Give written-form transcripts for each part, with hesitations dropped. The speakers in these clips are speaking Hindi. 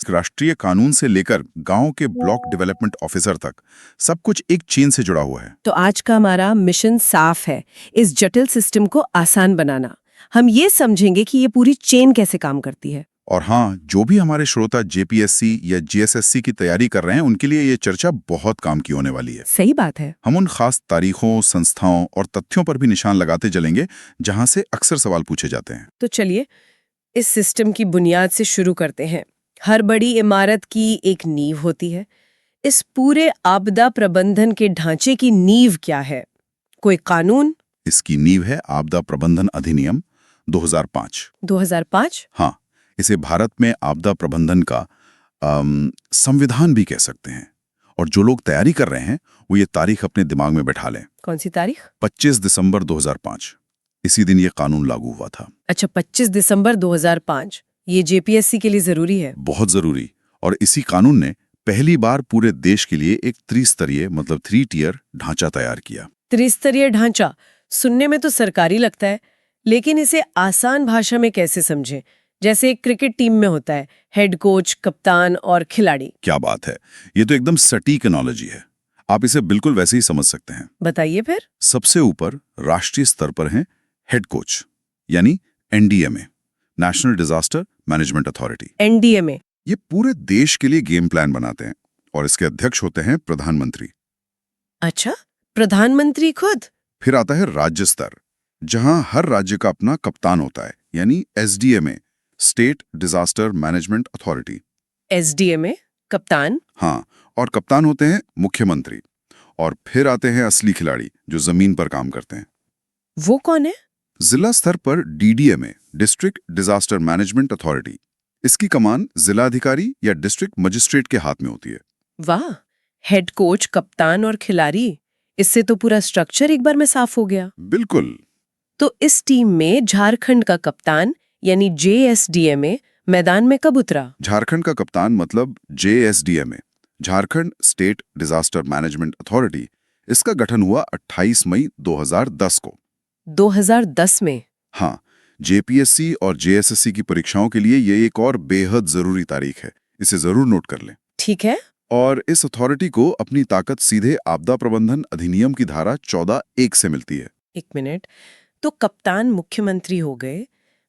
राष्ट्रीय कानून से लेकर गांव के ब्लॉक डेवलपमेंट ऑफिसर तक सब कुछ एक चेन से जुड़ा हुआ है। तो आज का हमारा मिशन साफ है, इस जटिल सिस्टम को आसान बनाना। हम ये समझेंगे कि ये पूरी चेन कैसे काम करती है। और हाँ, जो भी हमारे श्रोता जेपीएससी या जीएसएससी की तैयारी कर रहे हैं उनके लिए ये चर्चा बहुत काम की होने वाली है। सही बात है। हम उन खास तारीखों, संस्थाओं और तथ्यों पर भी निशान लगाते चलेंगे जहां से अक्सर सवाल पूछे जाते हैं। तो चलिए इस सिस्टम की बुनियाद से शुरू करते हैं। हर बड़ी इमारत की एक नींव होती है। इस पूरे आपदा प्रबंधन के ढांचे की नींव क्या है? कोई कानून? इसकी नींव है आपदा प्रबंधन अधिनियम 2005। 2005? हाँ, इसे भारत में आपदा प्रबंधन का संविधान भी कह सकते हैं। और जो लोग तैयारी कर रहे हैं वो ये तारीख अपने दिमाग में बैठा लें। कौन सी तारीख? 25 दिसंबर 2005। इसी दिन ये कानून लागू हुआ था। अच्छा, 25 दिसंबर 2005। ये जेपीएससी के लिए जरूरी है। बहुत जरूरी। और इसी कानून ने पहली बार पूरे देश के लिए एक त्रिस्तरीय मतलब 3 टियर ढांचा तैयार किया। त्रिस्तरीय ढांचा सुनने में तो सरकारी लगता है, लेकिन इसे आसान भाषा में कैसे समझें? जैसे एक क्रिकेट टीम में होता है हेड कोच, कप्तान और खिलाड़ी। क्या बात है, ये तो एकदम सटीक एनालॉजी है। आप इसे बिल्कुल वैसे ही समझ सकते हैं। बताइए फिर। सबसे ऊपर राष्ट्रीय स्तर पर है हेड कोच, यानी NDMA, national disaster management authority. NDMA ये पूरे देश के लिए गेम प्लान बनाते हैं और इसके अध्यक्ष होते हैं प्रधानमंत्री। अच्छा, प्रधानमंत्री खुद? फिर आता है राज्य स्तर, जहां हर राज्य का अपना कप्तान होता है, यानी SDMA, state disaster management authority. SDMA कप्तान? हाँ, और कप्तान होते हैं मुख्यमंत्री। और फिर आते हैं असली खिलाड़ी जो जमीन पर काम करते हैं। वो कौन है? जिला स्तर पर DDMA, district disaster management authority. इसकी कमान जिलाधिकारी या डिस्ट्रिक्ट मजिस्ट्रेट के हाथ में होती है। वाह, हेड कोच, कप्तान और खिलाड़ी, इससे तो पूरा स्ट्रक्चर एक बार में साफ हो गया। बिल्कुल। तो इस टीम में झारखंड का कप्तान यानी जेएसडीएमए मैदान में कब उतरा? झारखंड का कप्तान मतलब JSDMA, Jharkhand state disaster management authority. इसका गठन हुआ 28 मई 2010 को। 2010 में? हाँ, जेपीएससी और जेएसएससी की परीक्षाओं के लिए ये एक और बेहद जरूरी तारीख है। इसे जरूर नोट कर लें। ठीक है। और इस अथॉरिटी को अपनी ताकत सीधे आपदा प्रबंधन अधिनियम की धारा 14(1) से मिलती है। एक मिनट, तो कप्तान मुख्यमंत्री हो गए,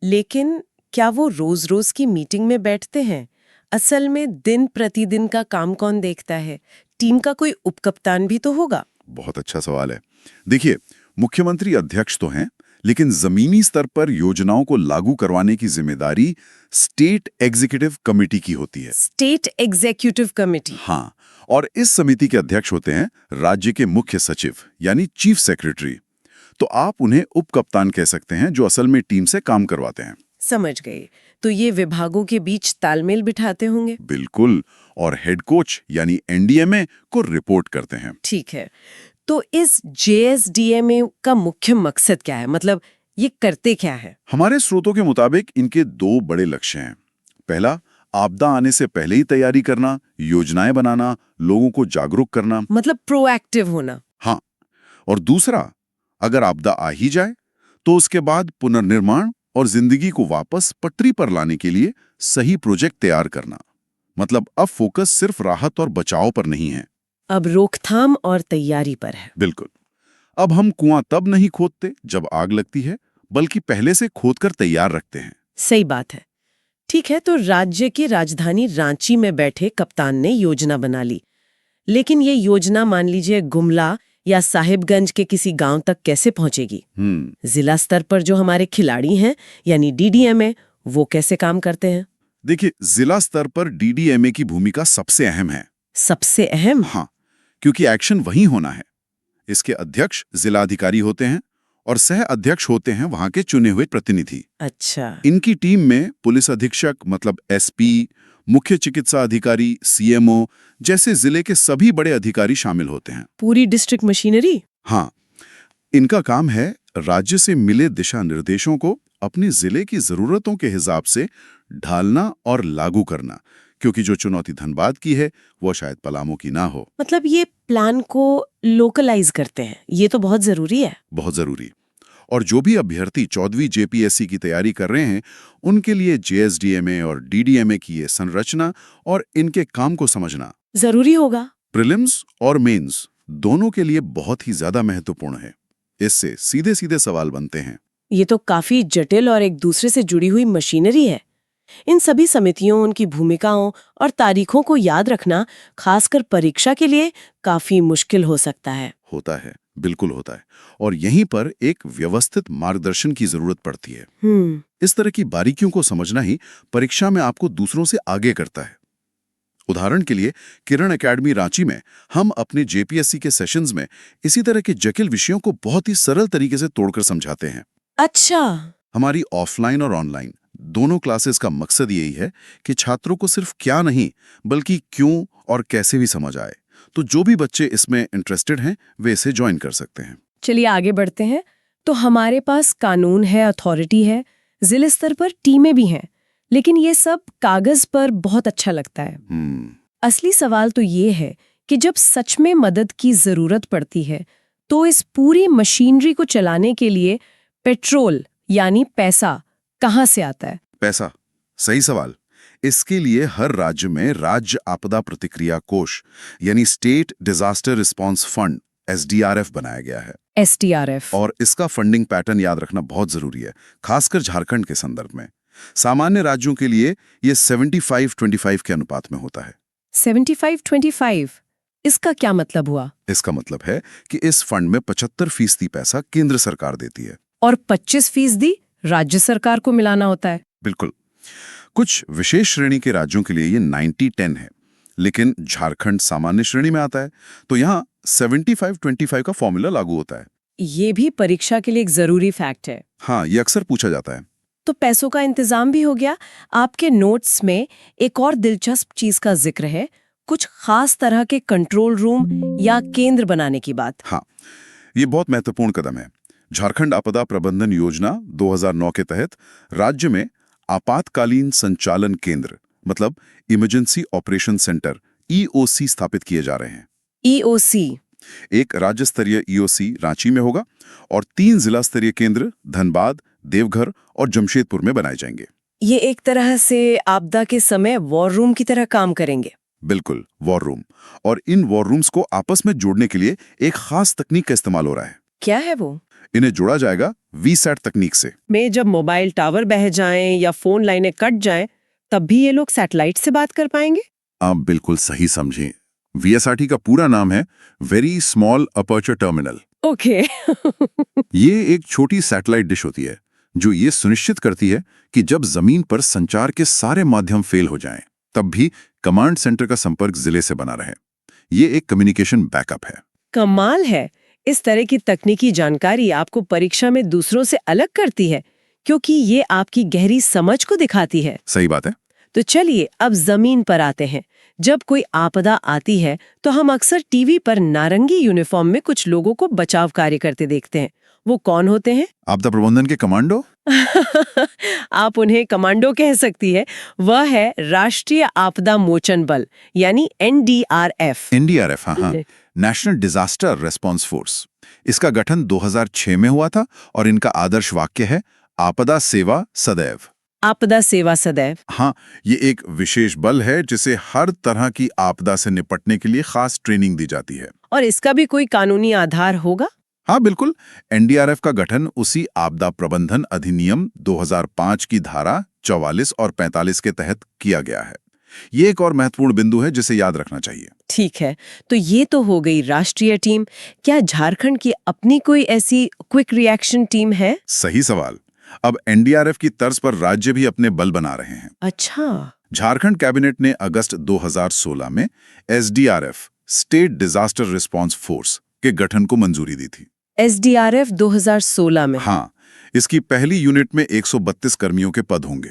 लेकिन क्या वो रोज रोज की मीटिंग में बैठते हैं? असल में दिन प्रतिदिन का काम कौन देखता है? टीम का कोई उपकप्तान भी तो होगा। बहुत अच्छा सवाल है। देखिए, मुख्यमंत्री अध्यक्ष तो हैं, लेकिन जमीनी स्तर पर योजनाओं को लागू करवाने की जिम्मेदारी स्टेट एग्जीक्यूटिव कमेटी की होती है। State executive committee? हाँ, और इस समिति के अध्यक्ष होते हैं राज्य के मुख्य सचिव, यानी चीफ सेक्रेटरी। तो आप उन्हें उपकप्तान कह सकते हैं, जो असल में टीम से काम करवाते हैं। समझ गए। तो ये विभागों के बीच तालमेल बिठाते होंगे। बिल्कुल। और हेड कोच यानी एनडीएमए को रिपोर्ट करते हैं। ठीक है, तो इस जेएसडीएमए का मुख्य मकसद क्या है? मतलब ये करते क्या है? हमारे स्रोतों के मुताबिक इनके 2 बड़े लक्ष्य हैं। पहला, आपदा आने से पहले ही तैयारी करना, योजनाएं बनाना, लोगों को जागरूक करना। मतलब प्रोएक्टिव होना। हाँ, और दूसरा, अगर आपदा आ ही जाए तो उसके बाद पुनर्निर्माण और जिंदगी को वापस पटरी पर लाने के लिए सही प्रोजेक्ट तैयार करना। मतलब अब फोकस सिर्फ राहत और बचाव पर नहीं है, अब रोकथाम और तैयारी पर है। बिल्कुल। अब हम कुआं तब नहीं खोदते जब आग लगती है, बल्कि पहले से खोदकर तैयार रखते हैं। सही बात है। ठीक है, तो राज्य की राजधानी रांची में बैठे कप्तान ने योजना बना ली, लेकिन ये योजना मान लीजिए गुमला या साहिबगंज के किसी गांव तक कैसे पहुंचेगी? जिला स्तर पर जो हमारे खिलाड़ी हैं यानी डीडीएमए, वो कैसे काम करते हैं? देखिए, जिला स्तर पर डीडीएमए की भूमिका सबसे अहम है। सबसे अहम? हाँ, क्योंकि एक्शन वहीं होना है। इसके अध्यक्ष जिलाधिकारी होते हैं और सह अध्यक्ष होते हैं वहां के चुने हुए प्रतिनिधि। अच्छा। इनकी टीम में पुलिस अधीक्षक मतलब एसपी, मुख्य चिकित्सा अधिकारी सीएमओ जैसे जिले के सभी बड़े अधिकारी शामिल होते हैं। पूरी डिस्ट्रिक्ट मशीनरी? हाँ, इनका काम है राज्य से मिले दिशा निर्देशों को अपने जिले की जरूरतों के हिसाब से ढालना और लागू करना, क्योंकि जो चुनौती धनबाद की है वो शायद पलामू की ना हो। मतलब ये प्लान को लोकलाइज करते हैं, ये तो बहुत जरूरी है। बहुत जरूरी। और जो भी अभ्यर्थी 14वीं जेपीएससी की तैयारी कर रहे हैं, उनके लिए जेएसडीएमए और डीडीएमए की ये संरचना और इनके काम को समझना जरूरी होगा। प्रीलिम्स और मेंस दोनों के लिए बहुत ही ज्यादा महत्वपूर्ण है। इससे सीधे सीधे सवाल बनते हैं। ये तो काफी जटिल और एक दूसरे से जुड़ी हुई मशीनरी है। इन सभी समितियों, उनकी भूमिकाओं और तारीखों को याद रखना खासकर परीक्षा के लिए काफी मुश्किल हो सकता है। होता है, बिल्कुल होता है। और यहीं पर एक व्यवस्थित मार्गदर्शन की जरूरत पड़ती है। इस तरह की बारीकियों को समझना ही परीक्षा में आपको दूसरों से आगे करता है। उदाहरण के लिए किरण एकेडमी रांची में हम अपने जेपीएससी के सेशंस में इसी तरह के जटिल विषयों को बहुत ही सरल तरीके से तोड़कर समझाते हैं। अच्छा। हमारी ऑफलाइन और ऑनलाइन दोनों क्लासेस का मकसद यही है कि छात्रों को सिर्फ क्या नहीं बल्कि क्यों और कैसे भी समझ आए। तो जो भी बच्चे इसमें इंटरेस्टेड हैं वे इसे ज्वाइन कर सकते हैं। चलिए आगे बढ़ते हैं। तो हमारे पास कानून है, अथॉरिटी है, जिले स्तर पर टीमें भी हैं, लेकिन ये सब कागज पर बहुत अच्छा लगता है। असली सवाल तो ये है कि जब सच में मदद की जरूरत पड़ती है तो इस पूरी मशीनरी को चलाने के लिए पेट्रोल यानी पैसा कहाँ से आता है? पैसा, सही सवाल। इसके लिए हर राज्य में राज्य आपदा प्रतिक्रिया कोष यानी state disaster response fund SDRF बनाया गया है। SDRF। और इसका फंडिंग पैटर्न याद रखना बहुत जरूरी है, खासकर झारखंड के संदर्भ में। सामान्य राज्यों के लिए ये 75-25 के अनुपात में होता है। 75-25 इसका क्या मतलब हुआ? इसका मतलब है कि इस फंड में 75% पैसा केंद्र सरकार देती है और 25% राज्य सरकार को मिलाना होता है। बिल्कुल। कुछ विशेष श्रेणी के राज्यों के लिए ये 90-10 है, लेकिन झारखंड सामान्य श्रेणी में आता है, तो यहाँ 75-25 का फॉर्मूला लागू होता है। ये भी परीक्षा के लिए एक जरूरी फैक्ट है। हाँ, ये अक्सर पूछा जाता है। तो पैसों का इंतजाम भी हो गया। आपके नोट्स में एक और दिलचस्प चीज का जिक्र है, कुछ खास तरह के कंट्रोल रूम या केंद्र बनाने की बात। हाँ, ये बहुत महत्वपूर्ण कदम है। झारखंड आपदा प्रबंधन योजना 2009 के तहत राज्य में आपातकालीन संचालन केंद्र मतलब इमरजेंसी ऑपरेशन सेंटर EOC स्थापित किए जा रहे हैं। EOC एक राज्य स्तरीय EOC रांची में होगा और 3 जिला स्तरीय केंद्र धनबाद, देवघर और जमशेदपुर में बनाए जाएंगे। ये एक तरह से आपदा के समय वॉर रूम की तरह काम करेंगे। बिल्कुल, वॉर रूम। और इन वॉर रूम्स को आपस में जोड़ने के लिए एक खास तकनीक का इस्तेमाल हो रहा है। क्या है वो? इन्हें जोड़ा जाएगा VSAT तकनीक से। में जब मोबाइल टावर बह जाएं या फोन लाइनें कट जाएं, तब भी ये लोग सैटेलाइट से बात कर पाएंगे? आप बिल्कुल सही समझें। VSRT का पूरा नाम है very small aperture terminal. Okay. ये एक छोटी सैटेलाइट डिश होती है जो ये सुनिश्चित करती है कि जब जमीन पर संचार के सारे माध्यम फेल हो जाएं, तब भी कमांड सेंटर का संपर्क जिले से बना रहे। ये एक कम्युनिकेशन बैकअप है। कमाल है। इस तरह की तकनीकी जानकारी आपको परीक्षा में दूसरों से अलग करती है, क्योंकि ये आपकी गहरी समझ को दिखाती है। सही बात है। तो चलिए अब जमीन पर आते हैं। जब कोई आपदा आती है तो हम अक्सर टीवी पर नारंगी यूनिफॉर्म में कुछ लोगों को बचाव कार्य करते देखते हैं। वो कौन होते हैं? आपदा प्रबंधन के कमांडो। आप उन्हें कमांडो कह सकती है। वह है राष्ट्रीय आपदा मोचन बल यानी NDRF। NDRF, हाँ, नेशनल डिजास्टर रेस्पॉन्स फोर्स। इसका गठन 2006 में हुआ था और इनका आदर्श वाक्य है आपदा सेवा सदैव। आपदा सेवा सदैव। हाँ, ये एक विशेष बल है जिसे हर तरह की आपदा से निपटने के लिए खास ट्रेनिंग दी जाती है। और इसका भी कोई कानूनी आधार होगा? हाँ बिल्कुल। NDRF का गठन उसी आपदा प्रबंधन अधिनियम 2005 की धारा 44 और 45 के तहत किया गया है। ये एक और महत्वपूर्ण बिंदु है जिसे याद रखना चाहिए। ठीक है, तो ये तो हो गई राष्ट्रीय टीम। क्या झारखंड की अपनी कोई ऐसी क्विक रिएक्शन टीम है? सही सवाल। अब NDRF की तर्ज पर राज्य भी अपने बल बना रहे हैं। अच्छा। झारखंड कैबिनेट ने अगस्त 2016 में SDRF state disaster response force के गठन को मंजूरी दी थी। SDRF 2016 में? हाँ, इसकी पहली यूनिट में 132 कर्मियों के पद होंगे।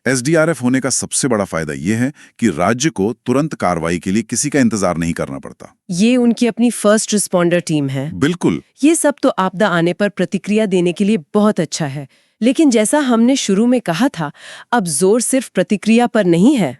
SDRF होने का सबसे बड़ा फायदा यह है कि राज्य को तुरंत कार्रवाई के लिए किसी का इंतजार नहीं करना पड़ता। ये उनकी अपनी फर्स्ट रिस्पॉन्डर टीम है। बिल्कुल। ये सब तो आपदा आने पर प्रतिक्रिया देने के लिए बहुत अच्छा है, लेकिन जैसा हमने शुरू में कहा था, अब जोर सिर्फ प्रतिक्रिया पर नहीं है।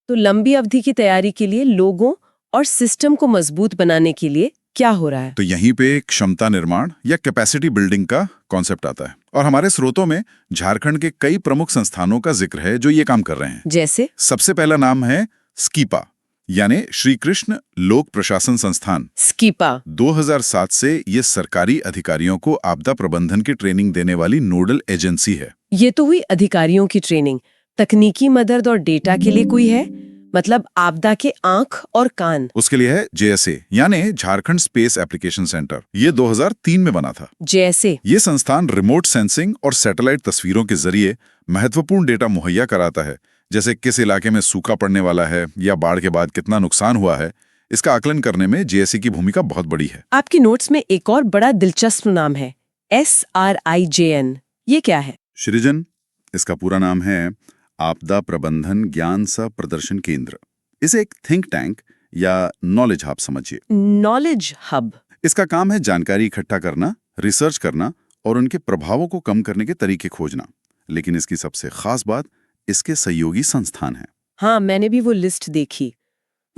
तो लंबी अवधि की तैयारी के लिए लोगों और सिस्टम को मजबूत बनाने के लिए क्या हो रहा है? तो यहीं पे क्षमता निर्माण या कैपेसिटी बिल्डिंग का कॉन्सेप्ट आता है। और हमारे स्रोतों में झारखंड के कई प्रमुख संस्थानों का जिक्र है जो ये काम कर रहे हैं। जैसे? सबसे पहला नाम है स्कीपा, यानी श्री कृष्ण लोक प्रशासन संस्थान। स्कीपा 2007 से ये सरकारी अधिकारियों को आपदा प्रबंधन की ट्रेनिंग देने वाली नोडल एजेंसी है। ये तो हुई अधिकारियों की ट्रेनिंग। तकनीकी मदद और डेटा के लिए कोई है? मतलब आपदा के आंख और कान। उसके लिए है JSA, यानी झारखंड स्पेस एप्लीकेशन सेंटर। ये 2003 में बना था। जैसे? ये संस्थान रिमोट सेंसिंग और सैटेलाइट तस्वीरों के जरिए महत्वपूर्ण डेटा मुहैया कराता है, जैसे किस इलाके में सूखा पड़ने वाला है या बाढ़ के बाद कितना नुकसान हुआ है। इसका आकलन करने में JSA की भूमिका बहुत बड़ी है। आपकी नोट्स में एक और बड़ा दिलचस्प नाम है, SRIJN। ये क्या है? सृजन, इसका पूरा नाम है आपदा प्रबंधन ज्ञान सह प्रदर्शन केंद्र। इसे एक थिंक टैंक या नॉलेज हब समझिए। Knowledge hub. इसका काम है जानकारी इकट्ठा करना, रिसर्च करना और उनके प्रभावों को कम करने के तरीके खोजना। लेकिन इसकी सबसे खास बात इसके सहयोगी संस्थान हैं। हाँ, मैंने भी वो लिस्ट देखी।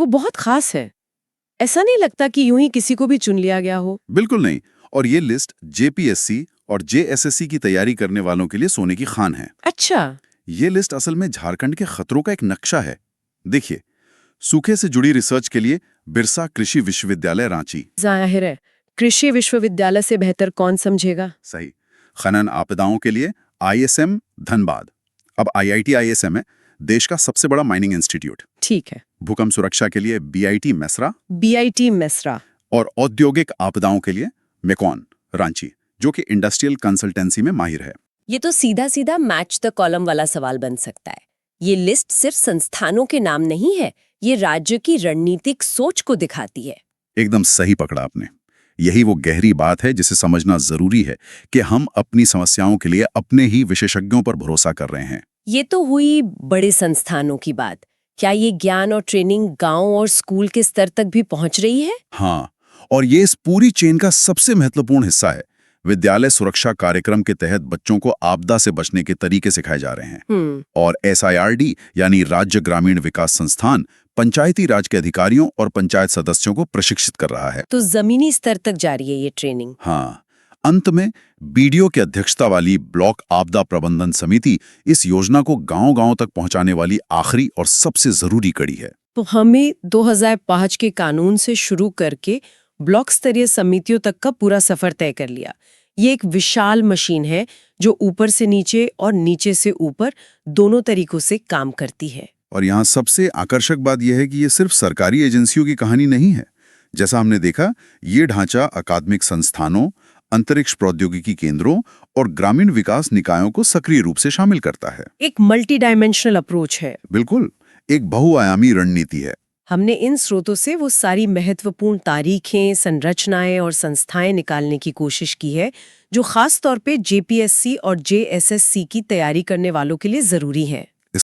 वो बहुत खास है। ऐसा नहीं लगता कि यूं ही किसी को भी चुन लिया गया हो। बिल्कुल नहीं। और ये लिस्ट JPSC और JSSC की तैयारी करने वालों के लिए सोने की खान है। अच्छा। ये लिस्ट असल में झारखंड के खतरों का एक नक्शा है। देखिए, सूखे से जुड़ी रिसर्च के लिए बिरसा कृषि विश्वविद्यालय रांची। जाहिर है, कृषि विश्वविद्यालय से बेहतर कौन समझेगा? सही। खनन आपदाओं के लिए ISM धनबाद। अब IIT ISM है देश का सबसे बड़ा माइनिंग इंस्टीट्यूट। ठीक है। भूकंप सुरक्षा के लिए BIT मेसरा। BIT मेसरा। और औद्योगिक आपदाओं के लिए मेकॉन रांची, जो कि इंडस्ट्रियल कंसल्टेंसी में माहिर है। ये तो सीधा सीधा मैच द कॉलम वाला सवाल बन सकता है। ये लिस्ट सिर्फ संस्थानों के नाम नहीं है, ये राज्य की रणनीतिक सोच को दिखाती है। एकदम सही पकड़ा आपने। यही वो गहरी बात है जिसे समझना जरूरी है कि हम अपनी समस्याओं के लिए अपने ही विशेषज्ञों पर भरोसा कर रहे हैं। ये तो हुई बड़े संस्थानों की बात। क्या ये ज्ञान और ट्रेनिंग गांव और स्कूल के स्तर तक भी पहुंच रही है? हाँ, और ये इस पूरी चेन का सबसे महत्वपूर्ण हिस्सा है। विद्यालय सुरक्षा कार्यक्रम के तहत बच्चों को आपदा से बचने के तरीके सिखाए जा रहे हैं। और SIRD यानी राज्य ग्रामीण विकास संस्थान पंचायती राज के अधिकारियों और पंचायत सदस्यों को प्रशिक्षित कर रहा है। तो जमीनी स्तर तक जारी है ये ट्रेनिंग। हाँ, अंत में BDO की अध्यक्षता वाली ब्लॉक आपदा प्रबंधन समिति इस योजना को गांव-गांव तक पहुंचाने वाली आखिरी और सबसे जरूरी कड़ी है। तो हमें 2005 के कानून से शुरू करके ब्लॉक स्तरीय समितियों तक का पूरा सफर तय कर लिया। ये एक विशाल मशीन है जो ऊपर से नीचे और नीचे से ऊपर दोनों तरीकों से काम करती है। और यहाँ सबसे आकर्षक बात यह है कि ये सिर्फ सरकारी एजेंसियों की कहानी नहीं है। जैसा हमने देखा, ये ढांचा अकादमिक संस्थानों, अंतरिक्ष प्रौद्योगिकी केंद्रों और ग्रामीण विकास निकायों को सक्रिय रूप से शामिल करता है। एक मल्टी डायमेंशनल अप्रोच है। बिल्कुल, एक बहुआयामी रणनीति है। हमने इन स्रोतों से वो सारी महत्वपूर्ण तारीखें, संरचनाएं और संस्थाएं निकालने की कोशिश की है जो खास तौर पे JPSC और JSSC की तैयारी करने वालों के लिए जरूरी हैं।